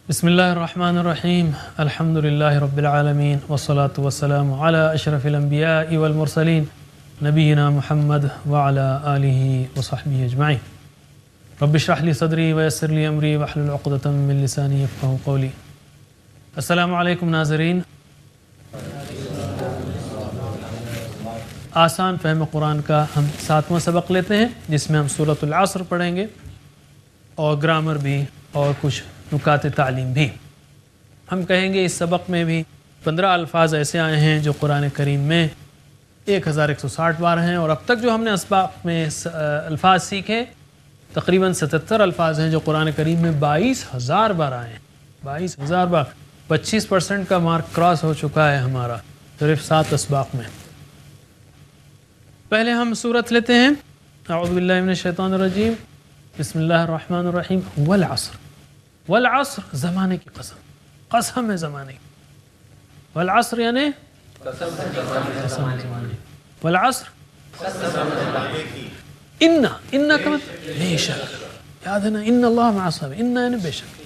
بسم اللہ الرحمن الرحیم الحمد للہ رب العالمین والصلاة والسلام علی اشرف الانبیاء والمرسلین نبینا محمد وعلی آلہ وصحبہ اجمعین رب اشرح لی صدری ویسر لی امری واحلل عقدۃ من لسانی یفقہوا قولی۔ السلام علیکم ناظرین، آسان فہم قرآن کا ہم 7واں سبق لیتے ہیں جس میں ہم سورۃ العصر پڑھیں گے اور گرامر بھی اور کچھ نکات تعلیم بھی۔ ہم کہیں گے اس سبق میں بھی 15 الفاظ ایسے آئے ہیں جو قرآن کریم میں 1160 بار ہیں، اور اب تک جو ہم نے اسباق میں الفاظ سیکھے تقریباً 77 الفاظ ہیں جو قرآن کریم میں 22,000 بار آئے ہیں۔ 22,000 بار، 25% کا مارک کراس ہو چکا ہے ہمارا صرف 7 اسباق میں۔ پہلے ہم سورت لیتے ہیں، اعوذ باللہ من الشیطان الرجیم، بسم اللہ الرحمن الرحیم۔ والعصر، والعصر زمانے کی قسم، قسم ہے زمانے کی۔ والعصر یعنی قسم زمانے، والعصر ان کا مطلب بے شک، یاد ہے نا، ان اللہ مع الصابرین، ان یعنی بے شک،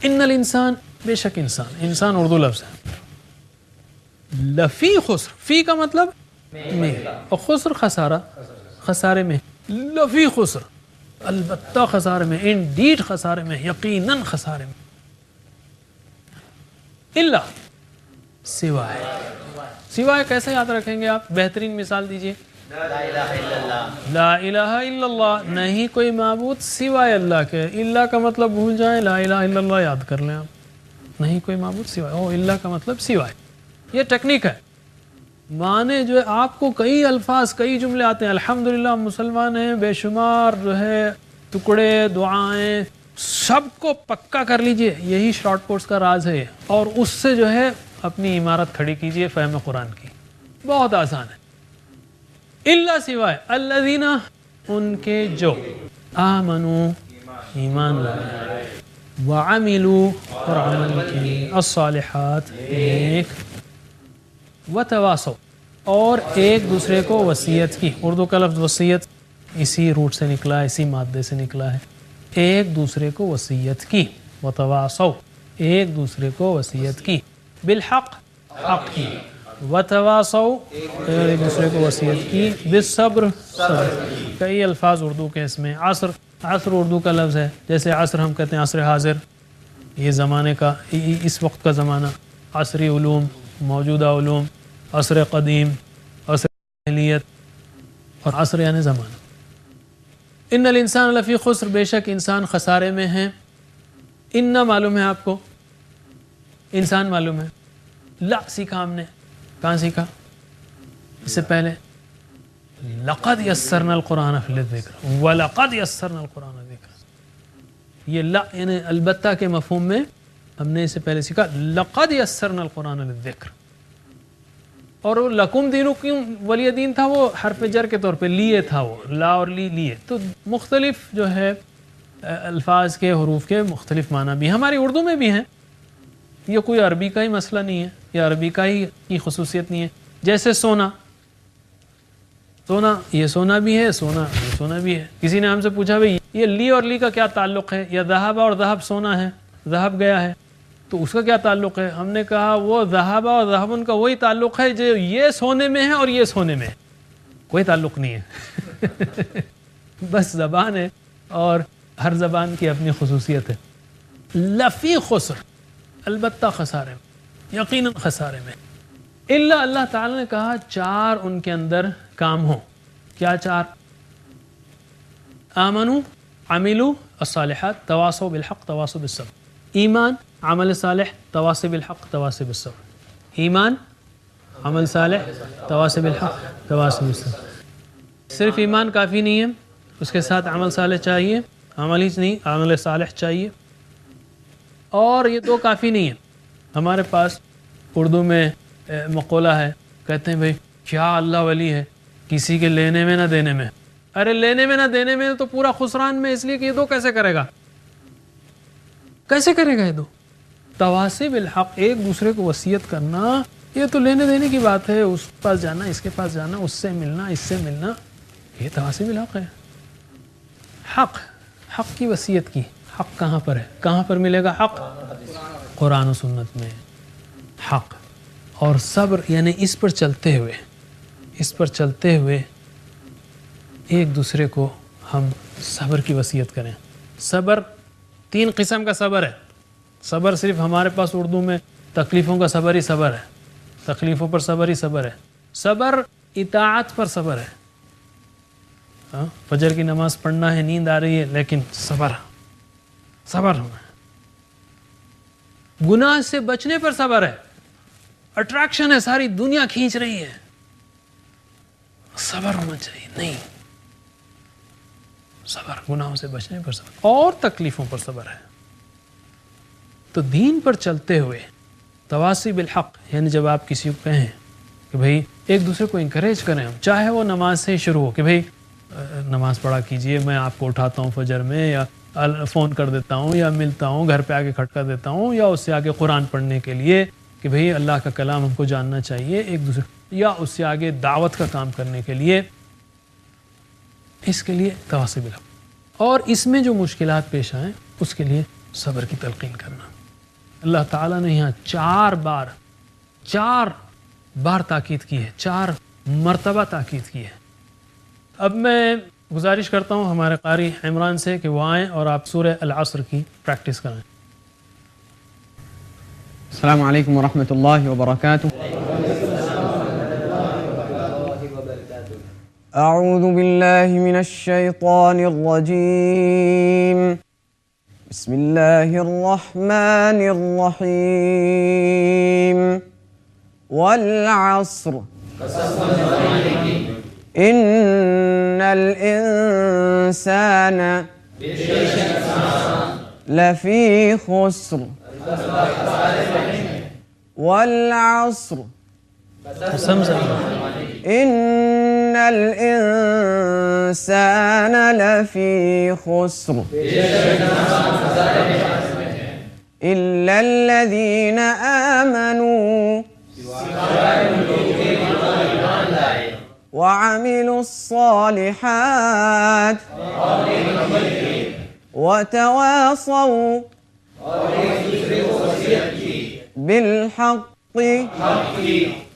ان الانسان بے شک انسان اردو لفظ ہے۔ لفی خسر، فی کا مطلب میں، اور خسر خسارہ، خسارے میں، لفی خسر البتہ خسارے میں، انڈیڈ خسارے میں، یقیناً خسارے میں۔ اللہ سوائے، سوائے کیسے یاد رکھیں گے آپ؟ بہترین مثال دیجئے۔ لا الہ الا اللہ، نہیں کوئی معبود سوائے اللہ کے۔ اللہ کا مطلب بھول جائیں، لا الہ الا اللہ یاد کر لیں آپ، نہیں کوئی معبود سوائے، او اللہ کا مطلب سوائے۔ یہ ٹیکنیک ہے، معنی جو ہے آپ کو کئی الفاظ، کئی جملے آتے ہیں، الحمدللہ ہم مسلمان ہیں، بے شمار جو ہے ٹکڑے، دعائیں، سب کو پکا کر لیجئے، یہی شارٹ کورس کا راز ہے، اور اس سے جو ہے اپنی عمارت کھڑی کیجئے فہم قرآن کی۔ بہت آسان ہے۔ اللہ سوائے، الذین ان کے جو، آمنوا ایمان لائے، وعملوا اور عمل کی، الصالحات ایک، وتواصوا اور ایک دوسرے کو وصیت کی۔ اردو کا لفظ وصیت اسی روٹ سے نکلا ہے، اسی مادے سے نکلا ہے، ایک دوسرے کو وصیت کی، وتواصوا ایک دوسرے کو وصیت کی، بالحق حق کی، وتواصوا ایک دوسرے کو وصیت کی، بالصبر صبر۔ کئی الفاظ اردو کے اس میں، عصر، عصر اردو کا لفظ ہے، جیسے عصر ہم کہتے ہیں عصر حاضر، یہ زمانے کا، اس وقت کا زمانہ، عصری علوم، موجودہ علوم، عصر قدیم، عصر جاہلیت، اور عصر یعنی زمانہ۔ ان الانسان لفی خسر، بے شک انسان خسارے میں ہیں۔ ان معلوم ہے آپ کو، انسان معلوم ہے، لا سیکھا ہم نے، کہاں سیکھا؟ اس سے پہلے لقد یسرنا القرآن فی الذکر، ولقد یسرنا القرآن للذکر، یہ لا یعنی البتہ کے مفہوم میں ہم نے اس سے پہلے سیکھا لقد یسرنا القرآن للذکر، اور وہ لکم دینکم ولی دین تھا، وہ حرف جر کے طور پہ لیے تھا، وہ لا اور لیے، تو مختلف جو ہے الفاظ کے، حروف کے مختلف معنی بھی ہماری اردو میں بھی ہیں، یہ کوئی عربی کا ہی مسئلہ نہیں ہے، یا عربی کا ہی کی خصوصیت نہیں ہے۔ جیسے سونا، سونا یہ سونا بھی ہے، سونا یہ سونا بھی ہے۔ کسی نے ہم سے پوچھا بھئی یہ لی اور لی کا کیا تعلق ہے، یا ذہب اور ذہب سونا ہے، ذہب گیا ہے تو اس کا کیا تعلق ہے؟ ہم نے کہا وہ ذہب اور ذہب کا وہی تعلق ہے جو یہ سونے میں ہے اور یہ سونے میں ہے، کوئی تعلق نہیں ہے، بس زبان ہے، اور ہر زبان کی اپنی خصوصیت ہے۔ لفی خسر البتہ خسارے میں، یقیناً خسارے میں۔ اللہ تعالیٰ نے کہا 4 ان کے اندر کام ہوں۔ کیا 4؟ آمنوا، عملوا الصالحات، تواصوا بالحق تواصوا بالصبر۔ ایمان، عمل صالح، تواصی بالحق تواصی بالصبر۔ ایمان، عمل صالح، تواصی بالحق تواصی بالصبر۔ صرف ایمان کافی نہیں ہے، اس کے ساتھ عمل صالح چاہیے، عمل ہی نہیں، عمل صالح چاہیے، اور یہ 2 کافی نہیں ہے۔ ہمارے پاس اردو میں مقولہ ہے، کہتے ہیں بھئی کیا اللہ ولی ہے، کسی کے لینے میں نہ دینے میں۔ ارے لینے میں نہ دینے میں تو پورا خسران میں، اس لیے کہ یہ 2 کیسے کرے گا، کیسے کرے گا یہ 2؟ تواصی بالحق، ایک دوسرے کو وصیت کرنا، یہ تو لینے دینے کی بات ہے، اس کے پاس جانا، اس کے پاس جانا، اس سے ملنا، اس سے ملنا، یہ تواصی بالحق ہے۔ حق، حق کی وصیت کی، حق کہاں پر ہے؟ کہاں پر ملے گا حق؟ قرآن و سنت میں حق. اور صبر یعنی اس پر چلتے ہوئے ایک دوسرے کو ہم صبر کی وصیت کریں. صبر 3 قسم کا صبر ہے. صبر صرف ہمارے پاس اردو میں تکلیفوں کا صبر ہی صبر ہے، تکلیفوں پر صبر ہی صبر ہے. صبر اطاعت پر صبر ہے. فجر کی نماز پڑھنا ہے، نیند آ رہی ہے، لیکن صبر ہونا ہے. گناہ سے بچنے پر صبر ہے. اٹریکشن ہے، ساری دنیا کھینچ رہی ہے، صبر ہونا چاہیے. نہیں، صبر گناہوں سے بچنے پر صبر اور تکلیفوں پر صبر ہے. تو دین پر چلتے ہوئے تواصی بالحق، یعنی جب آپ کسی کو کہیں کہ بھئی ایک دوسرے کو انکریج کریں، ہم چاہے وہ نماز سے ہی شروع ہو کہ بھئی نماز پڑھا کیجئے، میں آپ کو اٹھاتا ہوں فجر میں، یا فون کر دیتا ہوں، یا ملتا ہوں، گھر پہ آگے کھٹکا دیتا ہوں، یا اس سے آگے قرآن پڑھنے کے لیے کہ بھئی اللہ کا کلام ہم کو جاننا چاہیے ایک دوسرے، یا اس سے آگے دعوت کا کام کرنے کے لیے. اس کے لیے تواصی بالحق. اور اس میں جو مشکلات پیش آئیں اس کے لیے صبر کی تلقین کرنا. اللہ تعالیٰ نے یہاں 4 بار تاکید کی ہے، 4 مرتبہ تاکید کی ہے. اب میں گزارش کرتا ہوں ہمارے قاری عمران سے کہ وہ آئیں اور آپ سورہ العصر کی پریکٹس کریں. السلام علیکم ورحمۃ اللہ وبرکاتہ. اعوذ باللہ من الشیطان الرجیم. بسم اللہ الرحمن الرحیم. والعصر ان الانسان لفی خسر. والعصر ان الانسان لفی خسر الا الذین آمنوا وعملوا الصالحات وتواصوا بالحق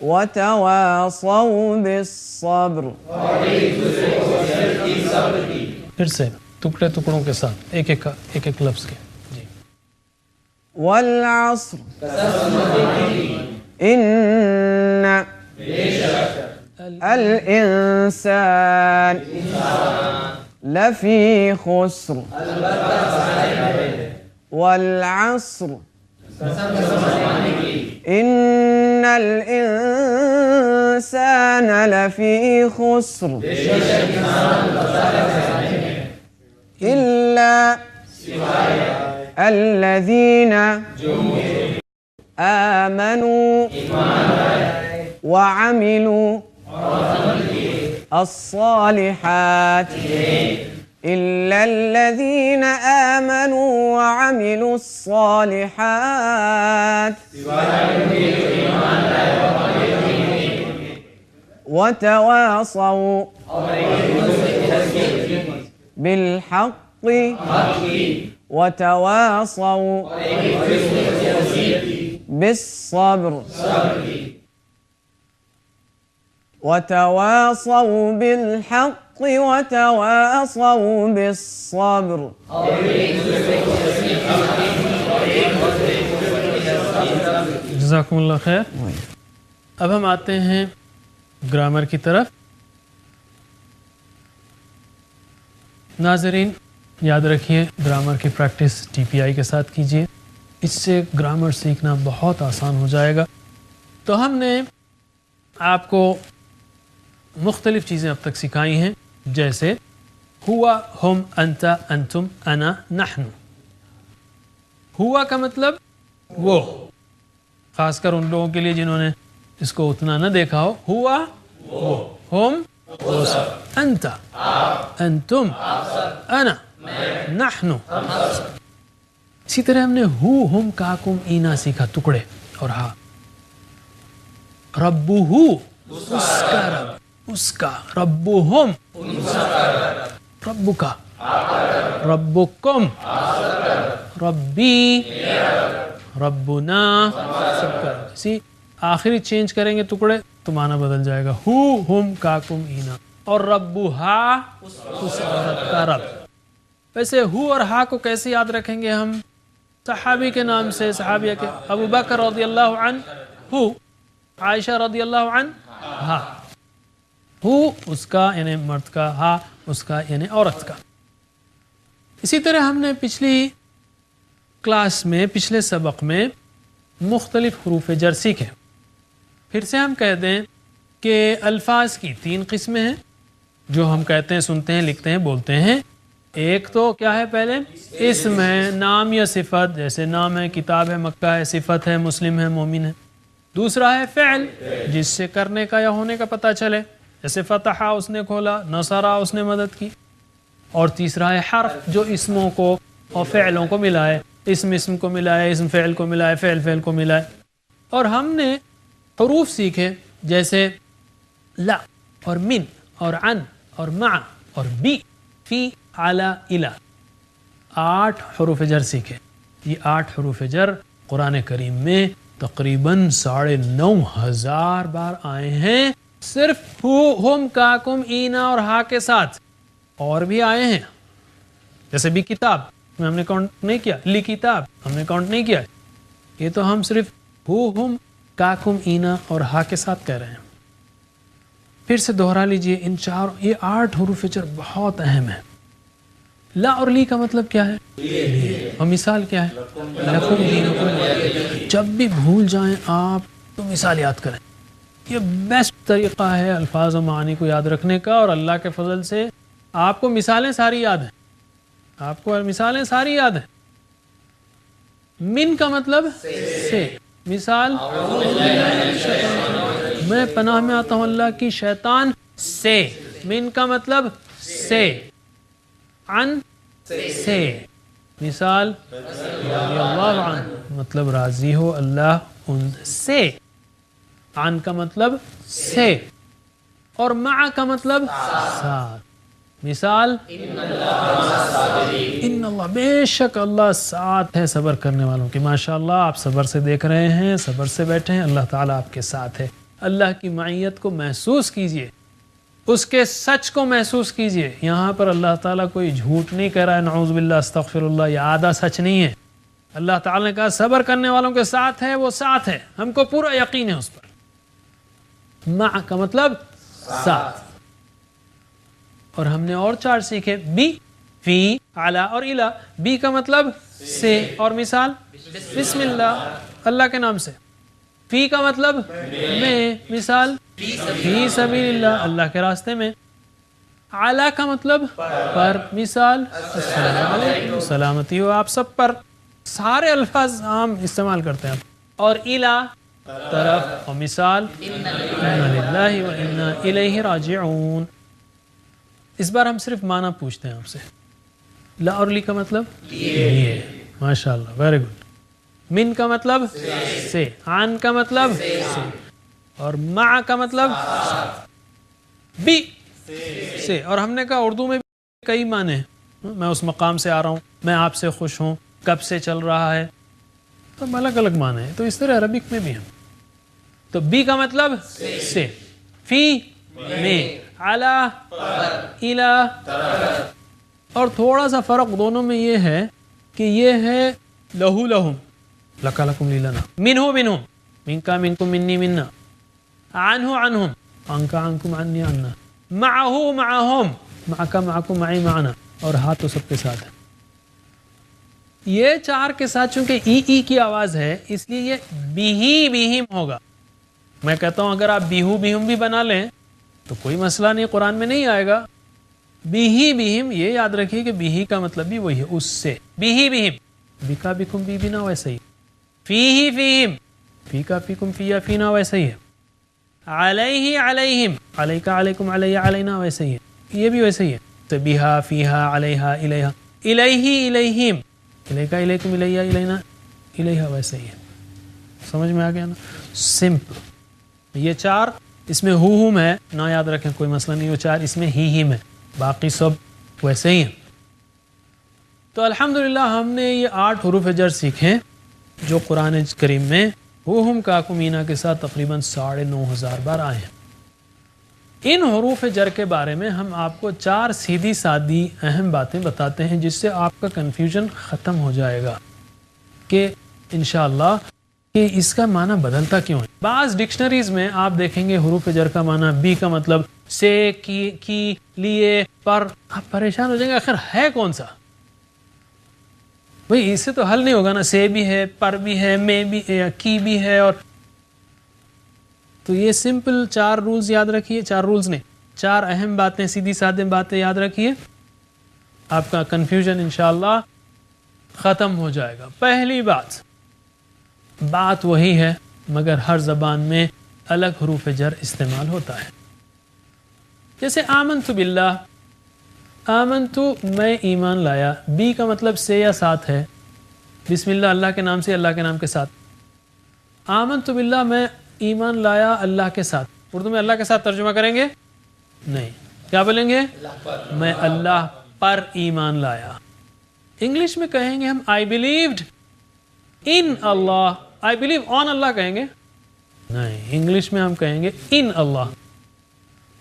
وتواصوا بالصبر. پھر سے ٹکڑے ٹکڑوں کے ساتھ ایک ایک لفظ کے. جی. والعصر ان الانسان لفی خسر. والعصر ان الانسان لفی خسر الا الذین آمنوا وعملوا الصالحات إلا الذين آمنوا وعملوا الصالحات وتواصوا بالحق وتواصوا بالصبر وتواصوا بالحق وتواصوا بالصبر. جزاکم اللہ خیر. اب ہم آتے ہیں گرامر کی طرف. ناظرین یاد رکھیے گرامر کی پریکٹس TPI کے ساتھ کیجیے، اس سے گرامر سیکھنا بہت آسان ہو جائے گا. تو ہم نے آپ کو مختلف چیزیں اب تک سکھائی ہیں، جیسے ہوا، ہم، انت، انتم، انا، نحن. ہوا کا مطلب وہ، خاص کر ان لوگوں کے لیے جنہوں نے اس کو اتنا نہ دیکھا ہو. ہوا وہ، ہم وہ سب، انت انتم، انا نحن. اسی طرح ہم نے ہو، ہم، کاکم، اینا سیکھا، ٹکڑے اور ہا. ربہ اس کا رب، اس کا. ربہم رب کا. ربکم ربی ربنا سب کا اسی آخری چینج کریں گے ٹکڑے تو معنی بدل جائے گا ہو ہم کاکم اینا اور ربوہا اس عورت کا رب. ویسے ہو اور ہا کو کیسے یاد رکھیں گے ہم؟ صحابی کے نام سے صحابیہ کے ابو بکر رضی اللہ عنہ ہو عائشہ رضی اللہ عنہ ہا ہو اس کا یعنی مرد کا ہا اس کا یعنی عورت کا. اسی طرح ہم نے پچھلی کلاس میں پچھلے سبق میں مختلف حروف جر سیکھے. پھر سے ہم کہہ دیں کہ الفاظ کی 3 قسمیں ہیں جو ہم کہتے ہیں سنتے ہیں لکھتے ہیں بولتے ہیں. ایک تو کیا ہے پہلے اسم ہے نام یا صفت جیسے نام ہے کتاب ہے مکہ ہے صفت ہے مسلم ہے مومن ہے. دوسرا ہے فعل جس سے کرنے کا یا ہونے کا پتہ چلے جیسے فتحہ اس نے کھولا نصرہ اس نے مدد کی. اور تیسرا ہے حرف جو اسموں کو اور فعلوں کو ملائے اسم کو ملائے اسم فعل کو ملائے فعل کو ملائے. اور ہم نے حروف سیکھے جیسے لا اور من اور عن اور مع اور بی فی علی الی 8 حروف جر سیکھے. یہ 8 حروف جر قرآن کریم میں تقریباً 9,500 بار آئے ہیں صرف ہو ہم کاکم اینا اور ہا کے ساتھ. اور بھی آئے ہیں جیسے بھی کتاب میں ہم نے کاؤنٹ نہیں کیا لی کتاب ہم نے کاؤنٹ نہیں کیا. یہ تو ہم صرف ہو ہم کاکم اینا اور ہا کے ساتھ کہہ رہے ہیں. پھر سے دوہرا لیجئے ان 8 حروف جر بہت اہم ہیں. لا اور لی کا مطلب کیا ہے اور مثال کیا ہے لکم دینکم. جب بھی بھول جائیں آپ تو مثال یاد کریں. یہ بیسٹ طریقہ ہے الفاظ و معانی کو یاد رکھنے کا اور اللہ کے فضل سے آپ کو مثالیں ساری یاد ہیں. آپ کو مثالیں ساری یاد ہیں. من کا مطلب سے مثال میں پناہ میں آتا ہوں اللہ کی شیطان سے. من کا مطلب سے. عن سے مثال رضی اللہ عنہ مطلب راضی ہو اللہ ان سے. عن کا مطلب سے اور مع کا مطلب ساتھ. مثال ان اللہ بے شک اللہ ساتھ ہے صبر کرنے والوں کی. ماشاءاللہ آپ صبر سے دیکھ رہے ہیں صبر سے بیٹھے ہیں اللہ تعالیٰ آپ کے ساتھ ہے. اللہ کی معیت کو محسوس کیجئے اس کے سچ کو محسوس کیجئے. یہاں پر اللہ تعالیٰ کوئی جھوٹ نہیں کہہ رہا ہے نعوذ باللہ استغفر اللہ. یہ آدھا سچ نہیں ہے. اللہ تعالیٰ نے کہا صبر کرنے والوں کے ساتھ ہے وہ ساتھ ہے ہم کو پورا یقین ہے اس پر. مع کا مطلب ساتھ. اور ہم نے اور 4 سیکھے بی فی علی اور الی. بی کا مطلب سے اور مثال بسم اللہ اللہ کے نام سے. فی کا مطلب میں مثال فی سبیل اللہ اللہ کے راستے میں. علی کا مطلب پر مثال السلام علیکم سلامتی ہو آپ سب پر. سارے الفاظ عام استعمال کرتے ہیں. اور الی طرف اور مثال انا للہ و انا الیہ راجعون. اس بار ہم صرف معنی پوچھتے ہیں آپ سے. لا اور لی کا مطلب یہ ماشاءاللہ ویری گڈ. من کا مطلب سے. عن کا مطلب سے اور مع کا مطلب بی سے. اور ہم نے کہا اردو میں بھی کئی معنی ہیں. میں اس مقام سے آ رہا ہوں میں آپ سے خوش ہوں کب سے چل رہا ہے تو الگ الگ معنی ہیں. تو اس طرح عربک میں بھی ہیں. تو بی کا مطلب سے. فی میں علی الی. اور تھوڑا سا فرق دونوں میں یہ ہے کہ یہ ہے لہو لہم لکا لکم لی لنا. منہ منہم منکا منکم منی منا. عنہ عنہم عنکا عنکم عنی عنا. معہو معہم معکا معکم معی معنا. اور ہاتھ تو سب کے ساتھ ہے. یہ 4 کے ساتھ چونکہ ای کی آواز ہے اس لیے یہ بیہی بیہم ہوگا. میں کہتا ہوں اگر آپ بیہو بیہم بھی بنا لیں تو کوئی مسئلہ نہیں قرآن میں نہیں آئے گا. بیہی بیہم یہ یاد رکھیے کہ بیہی کا مطلب بھی وہی ہے اس سے. بیہی بیہم بیکا بیکم بی بینا ویسا ہی. فیہی فیہم فیکا فیکم فیا فینا ویسا ہی ہے. علیہ علیہم علیکا علیکم علیہ علینا ویسا ہی ہے. یہ بھی ویسا ہی ہے. بیہا فیہا علیہا الیہا الیہی الیہم الیکا الیکم الیہ الینا الیہا ویسا ہی ہے. سمجھ میں آ گیا نا سمپل. یہ 4 اس میں ہم ہے نہ یاد رکھیں کوئی مسئلہ نہیں. وہ 4 اس میں ہی میں باقی سب ویسے ہی ہیں. تو الحمدللہ ہم نے یہ 8 حروف جر سیکھیں جو قرآن کریم میں ہم کاکو مینا کے ساتھ تقریباً 9,500 بار آئے ہیں. ان حروف جر کے بارے میں ہم آپ کو 4 سیدھی سادی اہم باتیں بتاتے ہیں جس سے آپ کا کنفیوژن ختم ہو جائے گا کہ انشاءاللہ کہ اس کا معنی بدلتا کیوں ہے. بعض ڈکشنریز میں آپ دیکھیں گے حروف جر کا معنی بی کا مطلب سے, کی, لیے, پر. آپ پریشان ہو جائیں گے آخر ہے کون سا بھئی, اس سے تو حل نہیں ہوگا نا, سے بھی ہے, پر بھی ہے, میں بھی ہے, کی بھی ہے. اور تو یہ سمپل 4 رولز یاد رکھیے, 4 رولز نہیں 4 اہم باتیں, سیدھی سادے باتیں یاد رکھیے, آپ کا کنفیوژن انشاءاللہ ختم ہو جائے گا. پہلی بات وہی ہے مگر ہر زبان میں الگ حروف جر استعمال ہوتا ہے. جیسے آمنت باللہ, آمنتو میں ایمان لایا, بی کا مطلب سے یا ساتھ ہے, بسم اللہ اللہ کے نام سے, اللہ کے نام کے ساتھ. آمنتو باللہ میں ایمان لایا اللہ کے ساتھ. اردو میں اللہ کے ساتھ ترجمہ کریں گے نہیں, کیا بولیں گے؟ میں اللہ پر ایمان لایا. انگلش میں کہیں گے ہم I believed in Allah, I believe on اللہ کہیں گے نہیں, انگلش میں ہم کہیں گے in اللہ.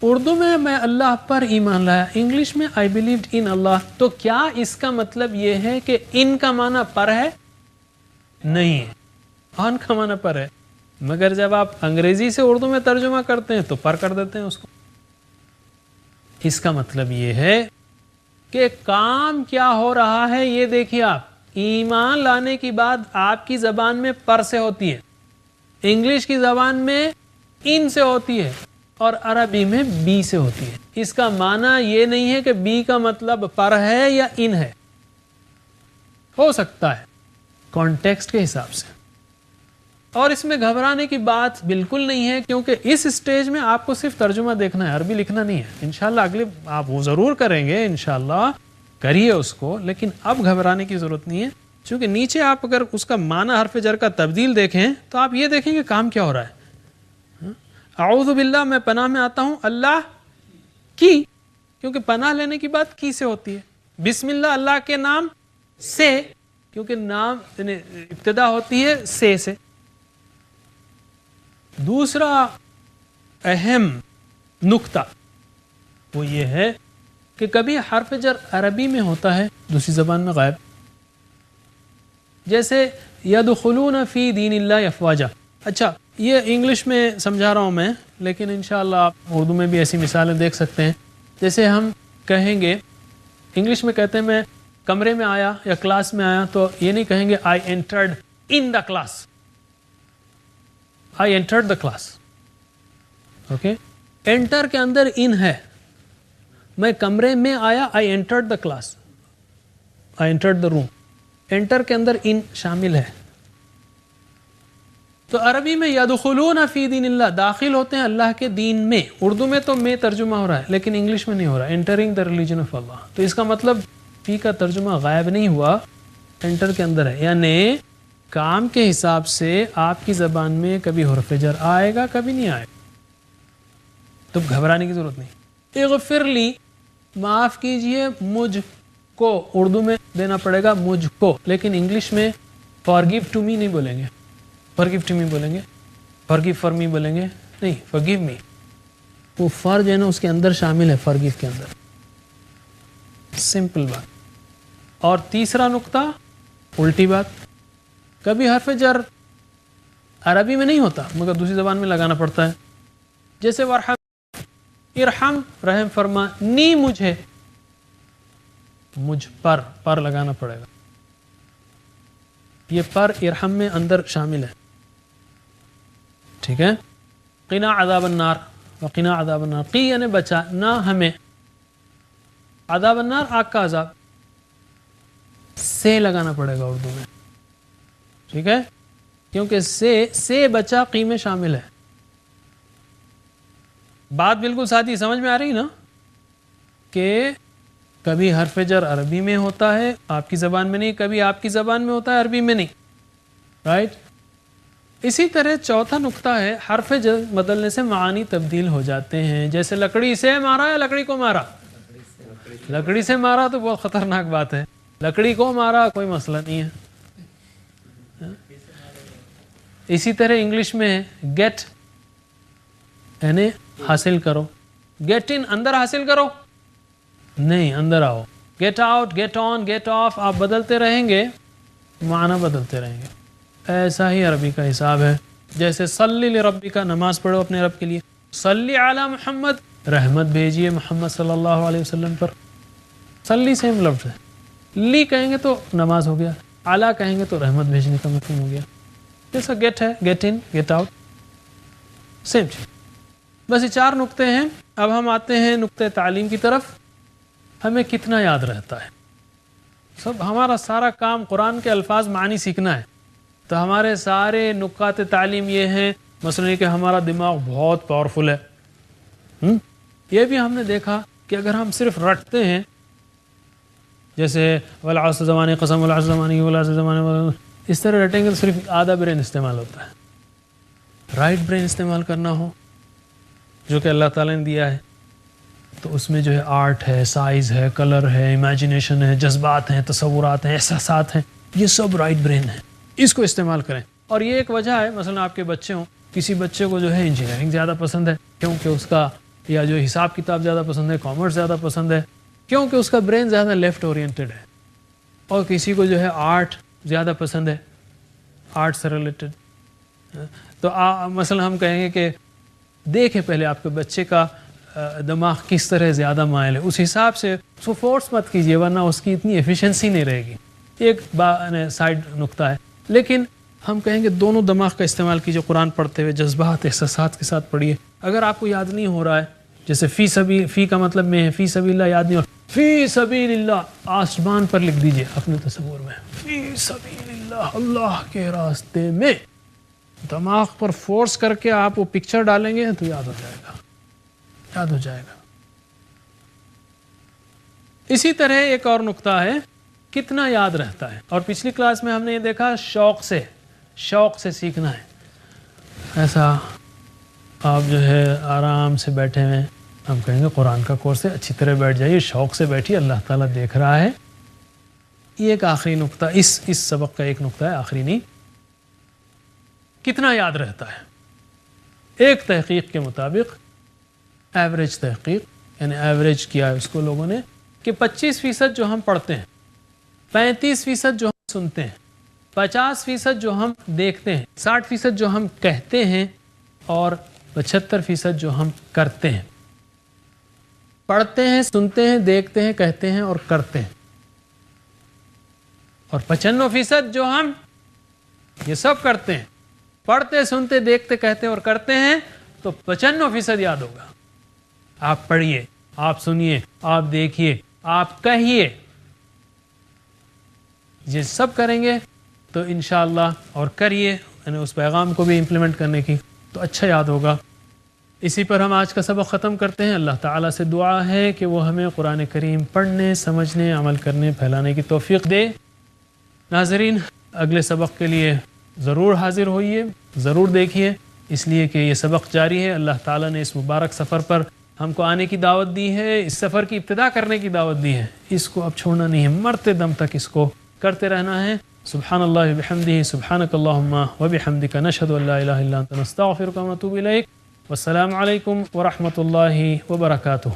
اردو میں اللہ پر ایمان لایا, انگلش میں I believed in اللہ. تو کیا اس کا مطلب یہ ہے کہ ان کا معنی پر ہے؟ نہیں ہے, on کا معنی پر ہے. مگر جب آپ انگریزی سے اردو میں ترجمہ کرتے ہیں تو پر کر دیتے ہیں اس کو. اس کا مطلب یہ ہے کہ کام کیا ہو رہا ہے یہ دیکھیے. آپ ایمان لانے کی بات آپ کی زبان میں پر سے ہوتی ہے, انگلش کی زبان میں ان سے ہوتی ہے, اور عربی میں بی سے ہوتی ہے. اس کا معنی یہ نہیں ہے کہ بی کا مطلب پر ہے یا ان ہے, ہو سکتا ہے کانٹیکسٹ کے حساب سے. اور اس میں گھبرانے کی بات بالکل نہیں ہے, کیونکہ اس سٹیج میں آپ کو صرف ترجمہ دیکھنا ہے, عربی لکھنا نہیں ہے. انشاءاللہ اگلے آپ وہ ضرور کریں گے, انشاءاللہ کریے اس کو, لیکن اب گھبرانے کی ضرورت نہیں ہے. چونکہ نیچے آپ اگر اس کا معنی حرف جر کا تبدیل دیکھیں تو آپ یہ دیکھیں کہ کام کیا ہو رہا ہے. اعوذ باللہ میں پناہ میں آتا ہوں اللہ کی, کیونکہ پناہ لینے کی بات کی سے ہوتی ہے. بسم اللہ اللہ کے نام سے, کیونکہ نام ابتدا ہوتی ہے سے. دوسرا اہم نکتہ وہ یہ ہے کہ کبھی حرف جر عربی میں ہوتا ہے, دوسری زبان میں غائب. جیسے یدخلون فی دین اللہ افواجا. اچھا یہ انگلش میں سمجھا رہا ہوں میں, لیکن انشاءاللہ آپ اردو میں بھی ایسی مثالیں دیکھ سکتے ہیں. جیسے ہم کہیں گے, انگلش میں کہتے ہیں میں کمرے میں آیا یا کلاس میں آیا, تو یہ نہیں کہیں گے I entered in the class, I entered the class. Okay, enter کے اندر ان ہے, میں کمرے میں آیا I entered the class, I entered the room. Enter کے اندر ان شامل ہے. تو عربی میں یدخلون فی دین اللہ, داخل ہوتے ہیں اللہ کے دین میں. اردو میں تو میں ترجمہ ہو رہا ہے, لیکن انگلش میں نہیں ہو رہا, انٹرنگ دا ریلیجن آف اللہ. تو اس کا مطلب فی کا ترجمہ غائب نہیں ہوا, انٹر کے اندر ہے. یعنی کام کے حساب سے آپ کی زبان میں کبھی حرف جر آئے گا, کبھی نہیں آئے گا. تو گھبرانے کی ضرورت نہیں. اغفر لی, معاف کیجئے مجھ کو, اردو میں دینا پڑے گا مجھ کو, لیکن انگلش میں forgive to me نہیں بولیں گے, forgive to me بولیں گے, forgive for me بولیں گے نہیں, forgive me. وہ فار جو ہے نا اس کے اندر شامل ہے, forgive کے اندر. سمپل بات. اور تیسرا نقطہ الٹی بات, کبھی حرف جر عربی میں نہیں ہوتا مگر دوسری زبان میں لگانا پڑتا ہے. جیسے ورحم, ارحم رحم فرما, نی مجھے, مجھ پر لگانا پڑے گا. یہ پر ارحم میں اندر شامل ہے, ٹھیک ہے. قنا عذاب النار, وقنا عذاب النار, قی یعنی بچا, نہ ہمیں, عذاب النار آگ کا عذاب, سے لگانا پڑے گا اردو میں, ٹھیک ہے, کیونکہ سے بچا قی میں شامل ہے. بات بالکل سادی سمجھ میں آ رہی نا, کہ کبھی حرف جر عربی میں ہوتا ہے آپ کی زبان میں نہیں, کبھی آپ کی زبان میں ہوتا ہے عربی میں نہیں, رائٹ. اسی طرح چوتھا نقطہ ہے, حرف جر بدلنے سے معانی تبدیل ہو جاتے ہیں. جیسے لکڑی سے مارا یا لکڑی کو مارا, لکڑی سے مارا تو بہت خطرناک بات ہے, لکڑی کو مارا کوئی مسئلہ نہیں ہے. اسی طرح انگلش میں گیٹ یعنی حاصل کرو, گیٹ ان اندر حاصل کرو نہیں, اندر آؤ. Get out, get on, get off, آپ بدلتے رہیں گے, معنی بدلتے رہیں گے. ایسا ہی عربی کا حساب ہے. جیسے صلی لربی کا, نماز پڑھو اپنے رب کے لیے, صلی علی محمد, رحمت بھیجیے محمد صلی اللہ علیہ وسلم پر. صلی سیم لفظ ہے, لی کہیں گے تو نماز ہو گیا, علی کہیں گے تو رحمت بھیجنے کا مفہوم ہو گیا. جیسا گیٹ ہے, get in, get out, same چیز. بس یہ 4 نقطے ہیں. اب ہم آتے ہیں نقطۂ تعلیم کی طرف. ہمیں کتنا یاد رہتا ہے؟ ہمارا سارا کام قرآن کے الفاظ معنی سیکھنا ہے, تو ہمارے سارے نکات تعلیم یہ ہیں. مثلا کہ ہمارا دماغ بہت پاورفل ہے. یہ بھی ہم نے دیکھا کہ اگر ہم صرف رٹتے ہیں, جیسے والعصر زمانے قسم والعصر زمانے والعصر زمانے, اس طرح رٹیں گے تو صرف آدھا برین استعمال ہوتا ہے. رائٹ برین استعمال کرنا ہو جو کہ اللہ تعالیٰ نے دیا ہے, تو اس میں جو ہے آرٹ ہے, سائز ہے, کلر ہے, امیجنیشن ہے, جذبات ہیں, تصورات ہیں, احساسات ہیں, یہ سب رائٹ برین ہے. اس کو استعمال کریں. اور یہ ایک وجہ ہے, مثلا آپ کے بچے ہوں, کسی بچے کو جو ہے انجینئرنگ زیادہ پسند ہے کیونکہ اس کا, یا جو حساب کتاب زیادہ پسند ہے, کامرس زیادہ پسند ہے کیونکہ اس کا برین زیادہ لیفٹ اورینٹڈ ہے. اور کسی کو جو ہے آرٹ زیادہ پسند ہے, آرٹ سے ریلیٹڈ. تو مثلا ہم کہیں گے کہ دیکھیں پہلے آپ کے بچے کا دماغ کس طرح زیادہ مائل ہے, اس حساب سے اس کو فورس مت کیجیے ورنہ اس کی اتنی ایفیشنسی نہیں رہے گی. ایک سائڈ نقطہ ہے. لیکن ہم کہیں گے دونوں دماغ کا استعمال کیجیے. قرآن پڑھتے ہوئے جذبات احساسات کے ساتھ پڑھیے. اگر آپ کو یاد نہیں ہو رہا ہے, جیسے فی سبیل, فی کا مطلب میں ہے فی سبیل اللہ, یاد نہیں ہو رہا, فی سبیل اللہ آسمان پر لکھ دیجیے اپنے تصور میں, فی سبیل اللہ, اللہ کے راستے میں. دماغ پر فورس کر کے آپ وہ پکچر ڈالیں گے تو یاد ہو جائے گا, یاد ہو جائے گا. اسی طرح ایک اور نقطہ ہے, کتنا یاد رہتا ہے. اور پچھلی کلاس میں ہم نے یہ دیکھا شوق سے سیکھنا ہے. ایسا آپ جو ہے آرام سے بیٹھے ہوئے, ہم کہیں گے قرآن کا کورس ہے, اچھی طرح بیٹھ جائیے, شوق سے بیٹھیے, اللہ تعالیٰ دیکھ رہا ہے. یہ ایک آخری نقطہ, اس سبق کا ایک نقطہ ہے, آخری نہیں. کتنا یاد رہتا ہے؟ ایک تحقیق کے مطابق, ایوریج تحقیق یعنی ایوریج کیا ہے اس کو لوگوں نے, کہ 25% جو ہم پڑھتے ہیں, 35% جو ہم سنتے ہیں, 50% جو ہم دیکھتے ہیں, 60% جو ہم کہتے ہیں, اور 75% جو ہم کرتے ہیں. پڑھتے ہیں, سنتے ہیں, دیکھتے ہیں, کہتے ہیں اور کرتے ہیں. اور 95% جو ہم یہ سب کرتے ہیں, پڑھتے, سنتے, دیکھتے, کہتے اور کرتے ہیں, تو 95% یاد ہوگا. آپ پڑھیے, آپ سنیے, آپ دیکھیے, آپ کہیے, یہ سب کریں گے تو انشاءاللہ, اور کریے یعنی اس پیغام کو بھی امپلیمنٹ کرنے کی, تو اچھا یاد ہوگا. اسی پر ہم آج کا سبق ختم کرتے ہیں. اللہ تعالیٰ سے دعا ہے کہ وہ ہمیں قرآن کریم پڑھنے, سمجھنے, عمل کرنے, پھیلانے کی توفیق دے. ناظرین, اگلے سبق کے لیے ضرور حاضر ہوئیے, ضرور دیکھیے, اس لیے کہ یہ سبق جاری ہے. اللہ تعالیٰ نے اس مبارک سفر پر ہم کو آنے کی دعوت دی ہے, اس سفر کی ابتدا کرنے کی دعوت دی ہے. اس کو اب چھوڑنا نہیں ہے, مرتے دم تک اس کو کرتے رہنا ہے. سبحان اللہ بحمدہ, سبحانک اللہم وبحمدک, نشہد ان لا الہ الا انت, نستغفرک ونتوب الیک. والسلام علیکم ورحمۃ اللہ وبرکاتہ.